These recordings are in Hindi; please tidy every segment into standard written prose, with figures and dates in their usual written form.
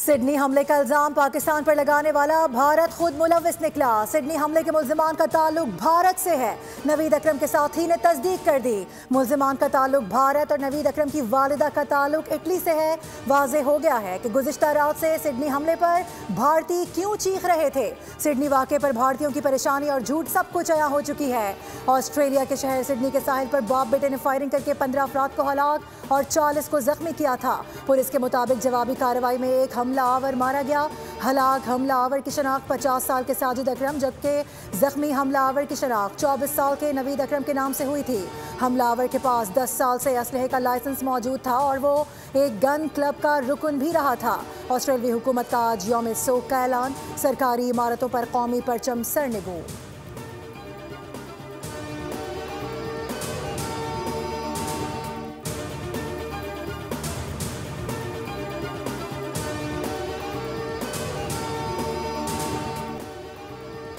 सिडनी हमले का इल्जाम पाकिस्तान पर लगाने वाला भारत खुद मुलव्विस निकला। सिडनी हमले के मुल्जिमान का ताल्लुक भारत से है, नवीद अकरम के साथी ने तस्दीक कर दी। मुल्जिमान का ताल्लुक भारत और नवीद अकरम की वालिदा का ताल्लुक इटली से है। वाज़ेह हो गया है कि गुज़िश्ता रात से सिडनी हमले पर भारतीय क्यों चीख रहे थे। सिडनी वाक़े पर भारतीयों की परेशानी और झूठ सब कुछ अया हो चुकी है। ऑस्ट्रेलिया के शहर सिडनी के साहिल पर बाप बेटे ने फायरिंग करके 15 अफराद को हलाक और 40 को जख्मी किया था। पुलिस के मुताबिक जवाबी कार्रवाई में एक हमला आवर मारा गया। हलाक हमला आवर की शनाख्त 50 साल के साजिद अकरम जबकि जख्मी हमला आवर की शनाख्त 24 साल के नवीद अकरम के नाम से हुई थी। हमला आवर के पास 10 साल से असलहे का लाइसेंस मौजूद था और वो एक गन क्लब का रुकन भी रहा था। ऑस्ट्रेलियाई हुकूमत का आज यौम सोग का ऐलान, सरकारी इमारतों पर कौमी परचम सरनिगू।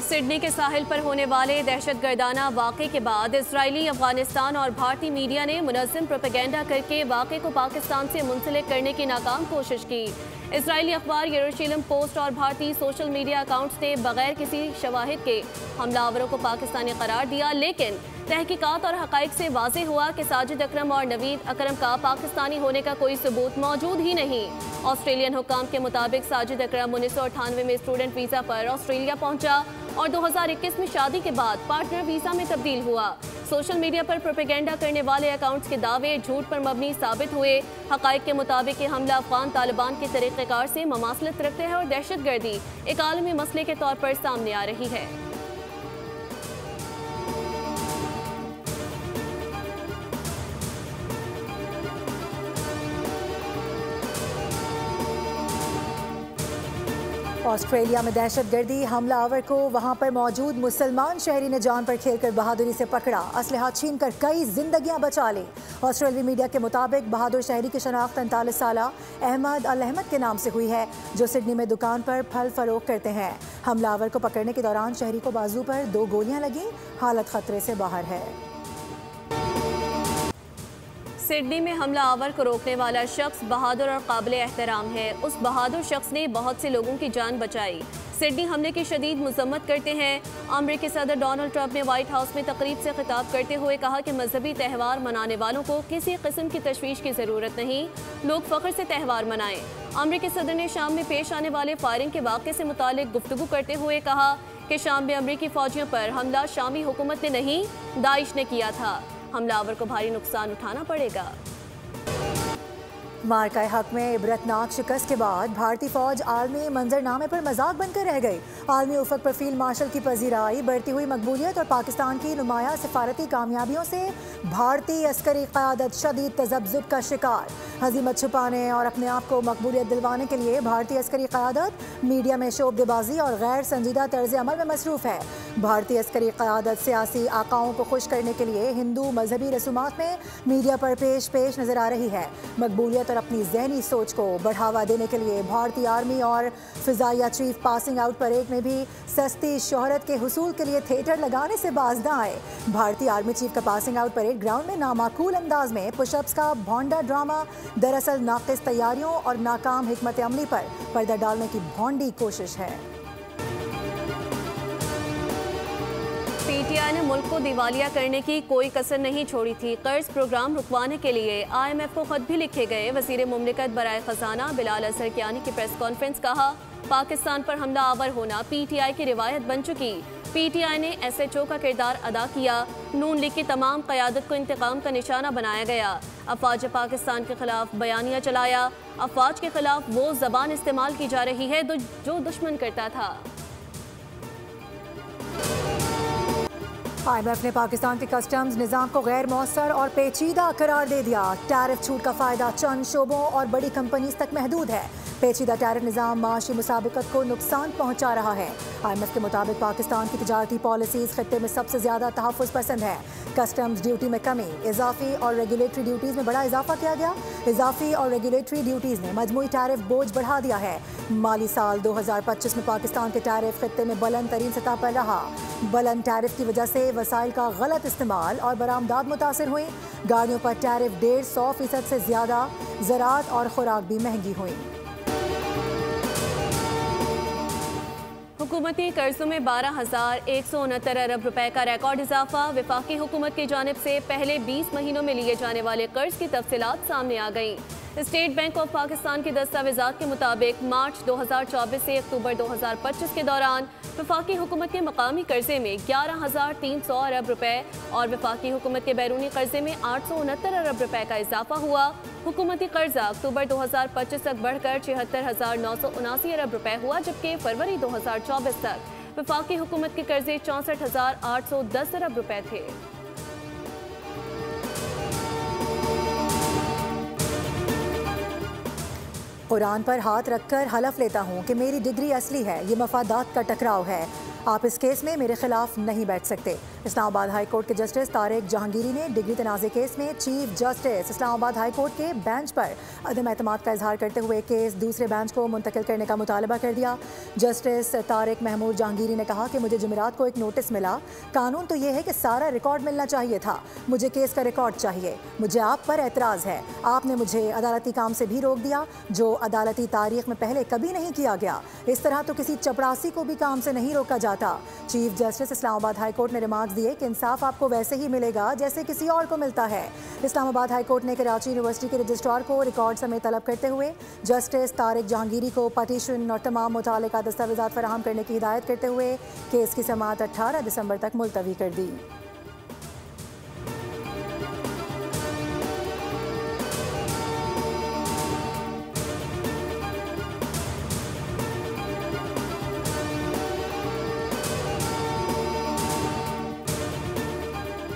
सिडनी के साहिल पर होने वाले दहशतगर्दाना वाक़े के बाद इजरायली, अफगानिस्तान और भारतीय मीडिया ने मुनज़्ज़म प्रोपेगेंडा करके वाक़े को पाकिस्तान से मुंसलिक करने की नाकाम कोशिश की। इजरायली अखबार यरूशलेम पोस्ट और भारतीय सोशल मीडिया अकाउंट्स ने बगैर किसी शवाहिद के हमलावरों को पाकिस्तानी करार दिया, लेकिन तहकीकात और हक़ाइक़ से वाज़ेह हुआ कि साजिद अकरम और नवीद अकरम का पाकिस्तानी होने का कोई सबूत मौजूद ही नहीं। ऑस्ट्रेलियन हुकाम के मुताबिक साजिद अकरम 1998 में स्टूडेंट वीज़ा पर ऑस्ट्रेलिया पहुंचा और 2021 में शादी के बाद पार्टनर वीज़ा में तब्दील हुआ। सोशल मीडिया पर प्रोपेगेंडा करने वाले अकाउंट्स के दावे झूठ पर मबनी साबित हुए। हक़ाइक़ के मुताबिक ये हमला अफ़गान तालिबान के तरीक़ेकार से ममासलत रखते हैं और दहशतगर्दी एक आलमी मसले के तौर पर सामने आ रही है। ऑस्ट्रेलिया में दहशतगर्दी हमला आवर को वहां पर मौजूद मुसलमान शहरी ने जान पर खेलकर बहादुरी से पकड़ा, असलहा छीन कर कई जिंदगियां बचा ली। ऑस्ट्रेलियाई मीडिया के मुताबिक बहादुर शहरी की शनाख्त 39 साला अहमद अल अहमद के नाम से हुई है, जो सिडनी में दुकान पर फल फरोख्त करते हैं। हमलावर को पकड़ने के दौरान शहरी को बाजू पर 2 गोलियां लगीं, हालत खतरे से बाहर है। सिडनी में हमला आवर को रोकने वाला शख्स बहादुर और काबिल एहतराम है। उस बहादुर शख्स ने बहुत से लोगों की जान बचाई। सिडनी हमले की शदीद मजम्मत करते हैं। अमरीकी सदर डोनाल्ड ट्रंप ने व्हाइट हाउस में तकरीब से खिताब करते हुए कहा कि मजहबी त्यौहार मनाने वालों को किसी किस्म की तशवीश की ज़रूरत नहीं, लोग फ़ख्र से त्यौहार मनाएं। अमरीकी सदर ने शाम में पेश आने वाले फायरिंग के वाक़े से मुतालिक गुफ्तगू करते हुए कहा कि शाम में अमरीकी फ़ौजियों पर हमला शामी हुकूमत ने नहीं, दाइश ने किया था। हमलावर को भारी नुकसान उठाना पड़ेगा। मार्का हक में इबरतनाक शिकस्त के बाद भारतीय फौज आलमी मंजरनामे पर मजाक बनकर रह गई। आलमी उफक पर फील्ड मार्शल की पजीराई, बढ़ती हुई मकबूलियत और पाकिस्तान की नुमाया सिफारती कामयाबियों से भारतीय अस्करी क़यादत शदीद तज़ब्ज़ुब का शिकार। हज़ीमत छुपाने और अपने आप को मकबूलियत दिलवाने के लिए भारतीय अस्करी क़यादत मीडिया में शोबदेबाजी और गैर संजीदा तर्ज अमल में मसरूफ़ है। भारतीय अस्करी क़यादत सियासी आकाओं को खुश करने के लिए हिंदू मजहबी रसूमात में मीडिया पर पेश नज़र आ रही है। मकबूलियत और अपनी ज़हनी सोच को बढ़ावा देने के लिए भारतीय आर्मी और फ़िज़ाइया चीफ पासिंग आउट परेड में भी सस्ती शोहरत के हुसूल के लिए थिएटर लगाने से बाज न आए। भारतीय आर्मी चीफ का पासिंग आउट परेड ग्राउंड में नामाकूल अंदाज में पुशअप्स का भोंडा ड्रामा दरअसल नाक़िस तैयारियों और नाकाम हिकमत अमली पर पर्दा डालने की भोंडी कोशिश है। पीटीआई ने मुल्क को दिवालिया करने की कोई कसर नहीं छोड़ी थी। कर्ज प्रोग्राम रुकवाने के लिए IMF को खत भी लिखे गए। वज़ीर मुमलिकत बराए खजाना बिलाल असरकियानी की प्रेस कॉन्फ्रेंस कहा, पाकिस्तान पर हमला आवर होना PTI की रिवायत बन चुकी। PTI ने SHO का किरदार अदा किया। नून लीग की तमाम क़यादत को इंतकाम का निशाना बनाया गया। अफवाज पाकिस्तान के खिलाफ बयानिया चलाया। अफवाज के खिलाफ वो ज़बान इस्तेमाल की जा रही है जो दुश्मन करता था। IMF ने पाकिस्तान के कस्टम्स निज़ाम को गैर मौसर और पेचीदा करार दे दिया। टैरिफ छूट का फ़ायदा चंद शोबों और बड़ी कंपनीज तक महदूद है। पेचीदा टैरिफ निज़ाम माशी मुसाबिकत को नुकसान पहुँचा रहा है। IMF के मुताबिक पाकिस्तान की तिजारती पॉलिसीज़ खत्ते में सबसे ज़्यादा तहफ़्फ़ुज़ पसंद है। कस्टम्स ड्यूटी में कमी, इजाफी और रेगुलेटरी ड्यूटीज़ में बड़ा इजाफा किया गया। इजाफी और रेगुलेटरी ड्यूटीज़ ने मजमूई टैरिफ बोझ बढ़ा दिया है। माली साल 2025 में पाकिस्तान के टैरिफ खत्ते में बुलंद तरीन सतह पर रहा। बुलंद टैरिफ की वजह से वसाइल का गलत इस्तेमाल और बरामदात मुतासिर हुई। गाड़ियों पर टैरिफ 150% से ज़्यादा, ज़राअत और खुराक भी महंगी हुई। हुकूमती कर्जों में 12,169 अरब रुपए का रिकॉर्ड इजाफा। वफाकी हुकूमत की जानिब से पहले 20 महीनों में लिए जाने वाले कर्ज की तफसीलात सामने आ गई। स्टेट बैंक ऑफ पाकिस्तान के दस्तावेजात के मुताबिक मार्च 2024 से अक्टूबर 2025 के दौरान वफाकी हुकूमत के मकामी कर्जे में 11,300 अरब रुपए और वफाकी हुकूमत के बैरूनी कर्जे में 869 अरब रुपए का इजाफा हुआ। हुकूमती कर्जा अक्टूबर 2025 तक बढ़कर 76,979 अरब रुपए हुआ, जबकि फरवरी 2024 तक वफाकी हुकूमत के कर्जे 64,810 अरब रुपए थे। कुरान पर हाथ रखकर हलफ लेता हूँ कि मेरी डिग्री असली है, ये मफादात का टकराव है, आप इस केस में मेरे खिलाफ नहीं बैठ सकते। इस्लामाबाद हाई कोर्ट के जस्टिस तारिक जहांगीरी ने डिग्री तनाज़े केस में chief justice Islamabad high court के बेंच पर अदम एतमाद का इजहार करते हुए केस दूसरे बेंच को मुंतकिल करने का मुतालबा कर दिया। जस्टिस तारिक महमूद जहांगीरी ने कहा कि मुझे जुमेरात को एक नोटिस मिला, कानून तो ये है कि सारा रिकॉर्ड मिलना चाहिए था, मुझे केस का रिकॉर्ड चाहिए, मुझे आप पर एतराज़ है, आपने मुझे अदालती काम से भी रोक दिया जो अदालती तारीख में पहले कभी नहीं किया गया। इस तरह तो किसी चपरासी को भी काम से नहीं रोका जाता। Chief justice Islamabad high court ने रिमार्क्स दिए कि इंसाफ आपको वैसे ही मिलेगा जैसे किसी और को मिलता है। इस्लामाबाद हाई कोर्ट ने कराची यूनिवर्सिटी के रजिस्ट्रार को रिकॉर्ड समेत तलब करते हुए जस्टिस तारिक जहांगीरी को पटिशन और तमाम मुतालिका दस्तावेजात फराहम करने की हिदायत करते हुए केस की समाअत 18 दिसंबर तक मुलतवी कर दी।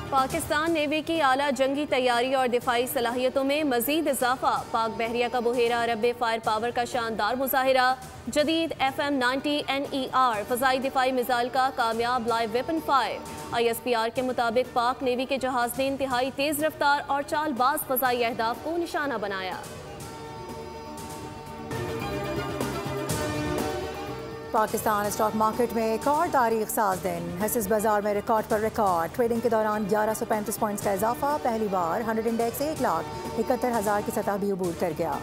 पाकिस्तान नेवी की आला जंगी तैयारी और दिफाई सलाहियतों में मजीद इजाफा। पाक बहरिया का बुहेरा अरब फायर पावर का शानदार मुजाहिरा। जदीद FM-90 NER फ़ज़ाई दिफाई मिसाइल का कामयाब लाइव वेपन फायर। ISPR के मुताबिक पाक नेवी के जहाज ने इंतहाई तेज रफ्तार और चालबाज फ़ज़ाई अहदाफ को निशाना बनाया। पाकिस्तान स्टॉक मार्केट में एक और तारीख साज दिन। हसीस बाजार में रिकॉर्ड पर रिकॉर्ड। ट्रेडिंग के दौरान 1135 पॉइंट्स का इजाफा। पहली बार 100 इंडेक्स 1,71,000 की सतह भी अबूर कर गया।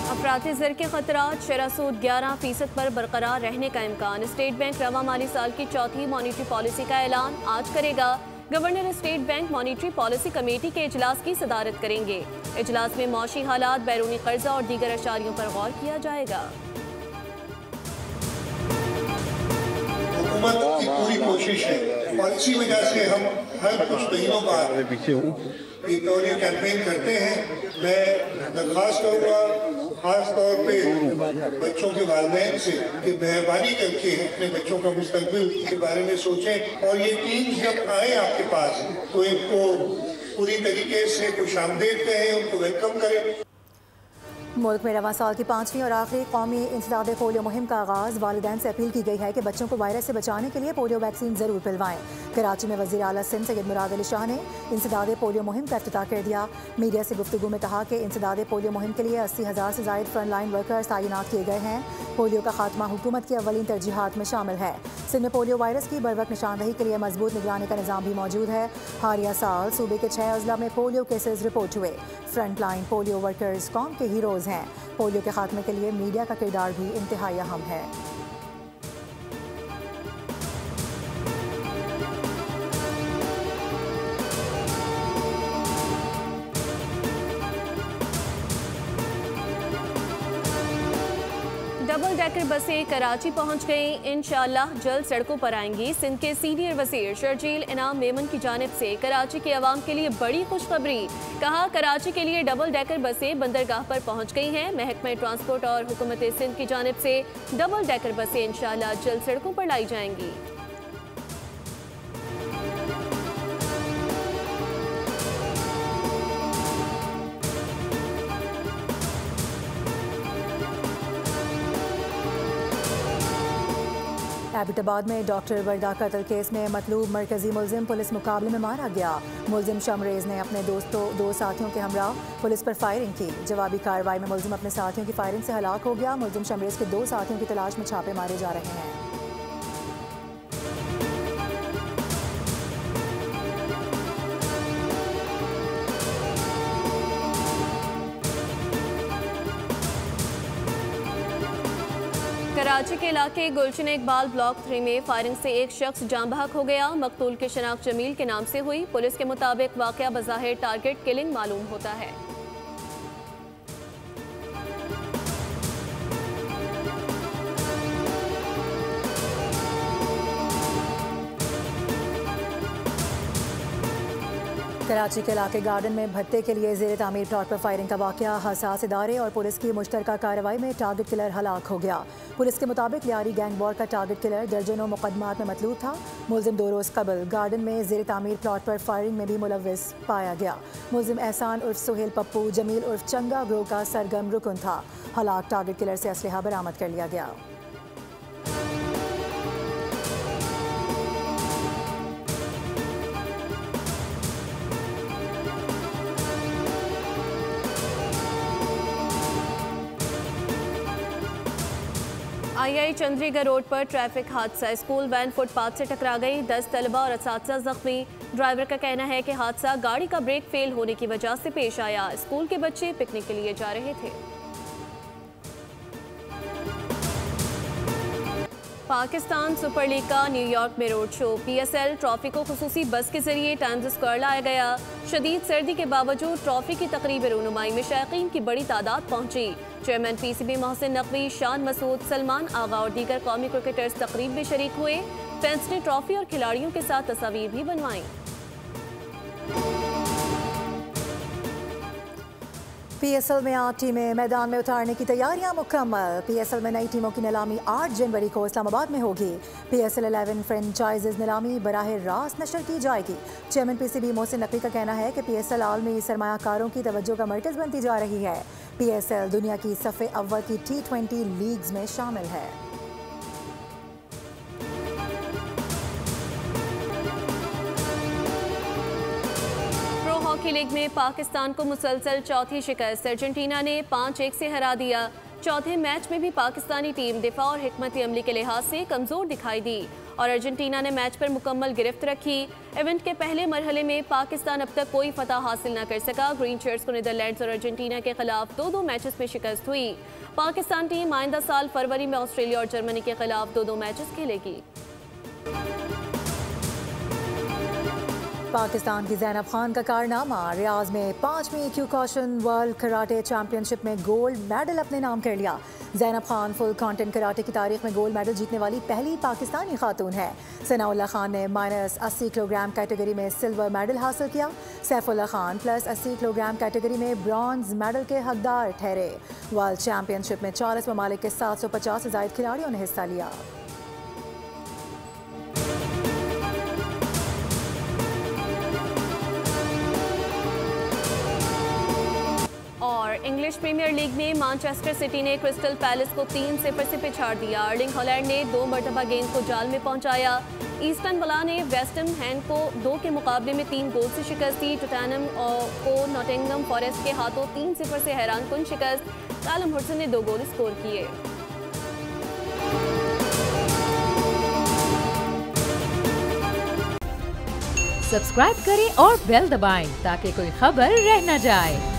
अफराती ज़र के खतरात, शरह सूद 11% पर बरकरार रहने का इम्कान। स्टेट बैंक रवा माली साल की चौथी मॉनिटरी पॉलिसी का ऐलान आज करेगा। Governor state bank monetary policy committee के इजलास की सदारत करेंगे। इजलास में मौशी हालात, बैरूनी कर्जा और दीगर अशारियों पर गौर किया जाएगा। हुकूमत की पूरी कोशिश है और इसी वजह से हम हर कुछ महीनों बाद ये कैंपेन करते हैं। मैं दरख्वास्त करूँगा खास तौर पे बच्चों के वालिदैन से कि मेहरबानी करके अपने बच्चों का मुस्तकबिल के बारे में सोचें और ये टीम्स जब आए आपके पास तो इनको पूरी तरीके से खुशामदीद कहें, उनको वेलकम करें। मुल्क में रवां साल की 5वीं और आखिरी कौमी इंसदादे पोलियो मुहिम का आगाज़। वालिदैन से अपील की गई है कि बच्चों को वायरस से बचाने के लिए पोलियो वैक्सीन ज़रूर पिलवाएं। कराची में वज़ीर आला सिंध सैयद मुराद अली शाह ने इंसदादे पोलियो मुहिम का इफ्तिताह कर दिया। मीडिया से गुफ्तगू में कहा कि इंसदादे पोलियो मुहिम के लिए 80,000 से ज़ायद फ्रंट लाइन वर्कर्स तैनात किए गए हैं। पोलियो का खात्मा हुकूमत की अव्वलीन तरजीहात में शामिल है। सिंध में पोलियो वायरस की बरवक्त निशानदही के लिए मजबूत निगरानी का निज़ाम भी मौजूद है। हालिया साल सूबे के 6 अजला में पोलियो केसेस रिपोर्ट हुए। फ्रंट लाइन पोलियो वर्कर्स कौम के हीरोज़ हैं। पोलियो के खात्मे के लिए मीडिया का किरदार भी इंतहाई अहम है। डबल डेकर बसें कराची पहुंच गई। इंशाअल्लाह जल्द सड़कों पर आएंगी। सिंध के सीनियर वजीर शर्जील इनाम मेमन की जानिब से कराची के अवाम के लिए बड़ी खुशखबरी। कहा, कराची के लिए डबल डेकर बसें बंदरगाह पर पहुंच गई हैं। महकमा ट्रांसपोर्ट और हुकूमत सिंध की जानिब से डबल डेकर बसें इंशाअल्लाह जल्द सड़कों पर लाई जाएंगी। एबटाबाद में डॉक्टर वर्दा कत्ल केस में मतलूब मरकजी मुलजिम पुलिस मुकाबले में मारा गया। मुलजिम शमरेज ने अपने दो साथियों के हमरा पुलिस पर फायरिंग की। जवाबी कार्रवाई में मुलजिम अपने साथियों की फायरिंग से हलाक हो गया। मुलजिम शमरेज के 2 साथियों की तलाश में छापे मारे जा रहे हैं। कराची के इलाके गुलशन इकबाल ब्लॉक 3 में फायरिंग से एक शख्स जान बहक हो गया। मकतूल की शनाख्त जमील के नाम से हुई। पुलिस के मुताबिक वाकया बज़ाहिर टारगेट किलिंग मालूम होता है। कराची के इलाके गार्डन में भट्टे के लिए ज़ेर तामीर प्लॉट पर फायरिंग का वाकया। हसास इदारे और पुलिस की मुश्तरका कार्रवाई में टारगेट किलर हलाक हो गया। पुलिस के मुताबिक लियारी गैंग वॉर का टारगेट किलर दर्जनों मुकदमात में मतलूब था। मुलजिम 2 रोज़ कबल गार्डन में ज़ेर तामीर प्लॉट पर फायरिंग में भी मुलव्विस पाया गया। मुलजिम एहसान उर्फ सुहेल पप्पू जमील उर्फ चंगा ग्रोह का सरगर्म रुकन था। हलाक टारगेट किलर से असलहा बरामद कर लिया गया। आई चंद्रीगढ़ रोड पर ट्रैफिक हादसा। स्कूल वैन फुटपाथ से टकरा गई। 10 तलबा और असातिज़ा जख्मी। ड्राइवर का कहना है कि हादसा गाड़ी का ब्रेक फेल होने की वजह से पेश आया। स्कूल के बच्चे पिकनिक के लिए जा रहे थे। पाकिस्तान सुपर लीग का न्यूयॉर्क में रोड शो। PSL ट्रॉफी को खुसूसी बस के जरिए टाइम्स स्क्वायर लाया गया। शदीद सर्दी के बावजूद ट्रॉफी की तकरीब रुनुमाई में शायकीन की बड़ी तादाद पहुंची। चेयरमैन PCB मोहसिन नकवी, शान मसूद, सलमान आगा और दीगर कौमी क्रिकेटर्स तकरीब में शरीक हुए। फैंस ने ट्रॉफी और खिलाड़ियों के साथ तस्वीर भी बनवाई। PSL में 8 टीमें मैदान में उतारने की तैयारियां मुकम्मल। PSL में नई टीमों की नीलामी 8 जनवरी को इस्लामाबाद में होगी। PSL 11 फ्रेंचाइजेज नीलामी बराह रास्त नशर की जाएगी। चेयरमैन PCB मोहसिन नकवी का कहना है कि PSL आलमी सरमायाकारों की तवज्जो का मरकज़ बनती जा रही है। PSL दुनिया की सफ़े अव्वल की T20 लीग्स में शामिल है। हॉकी लीग में पाकिस्तान को मुसलसल चौथी शिकस्त। अर्जेंटीना ने 5-1 से हरा दिया। चौथे मैच में भी पाकिस्तानी टीम दिफा और हिकमत अमली के लिहाज से कमजोर दिखाई दी और अर्जेंटीना ने मैच पर मुकम्मल गिरफ्त रखी। इवेंट के पहले मरहले में पाकिस्तान अब तक कोई फतह हासिल न कर सका। ग्रीन शर्ट्स को नीदरलैंड्स और अर्जेंटीना के खिलाफ 2-2 मैचेस में शिकस्त हुई। पाकिस्तान टीम आइंदा साल फरवरी में ऑस्ट्रेलिया और जर्मनी के खिलाफ 2-2 मैचेस खेलेगी। पाकिस्तान की ज़ैनब खान का कारनामा। रियाज में 5वीं क्यूकॉशन वर्ल्ड कराटे चैंपियनशिप में गोल्ड मेडल अपने नाम कर लिया। Zainab Khan full content karate की तारीख में गोल्ड मेडल जीतने वाली पहली पाकिस्तानी खातून है। सनाउल्लाह खान ने -80 किलोग्राम कैटेगरी में सिल्वर मेडल हासिल किया। सैफुल्लाह खान +80 किलोग्राम कैटेगरी में ब्रॉन्ज मेडल के हकदार ठहरे। वर्ल्ड चैंपियनशिप में 40 ममालिक के 750 से ज़ायद खिलाड़ियों ने हिस्सा लिया। और इंग्लिश प्रीमियर लीग में मैनचेस्टर सिटी ने क्रिस्टल पैलेस को 3-0 से पिछाड़ दिया। अर्लिंग हॉलैंड ने 2 मरतबा गेंद को जाल में पहुंचाया। ईस्टर्न विला ने वेस्टहैम हैम को 2 के मुकाबले में 3 गोल से शिकस्त दी। टॉटनहम को नॉटिंघम फॉरेस्ट के हाथों 3-0 से हैरान कुन शिकस्त। कैलम हडसन ने 2 गोल स्कोर किए। सब्सक्राइब करें और बेल दबाएं ताकि कोई खबर रह न जाए।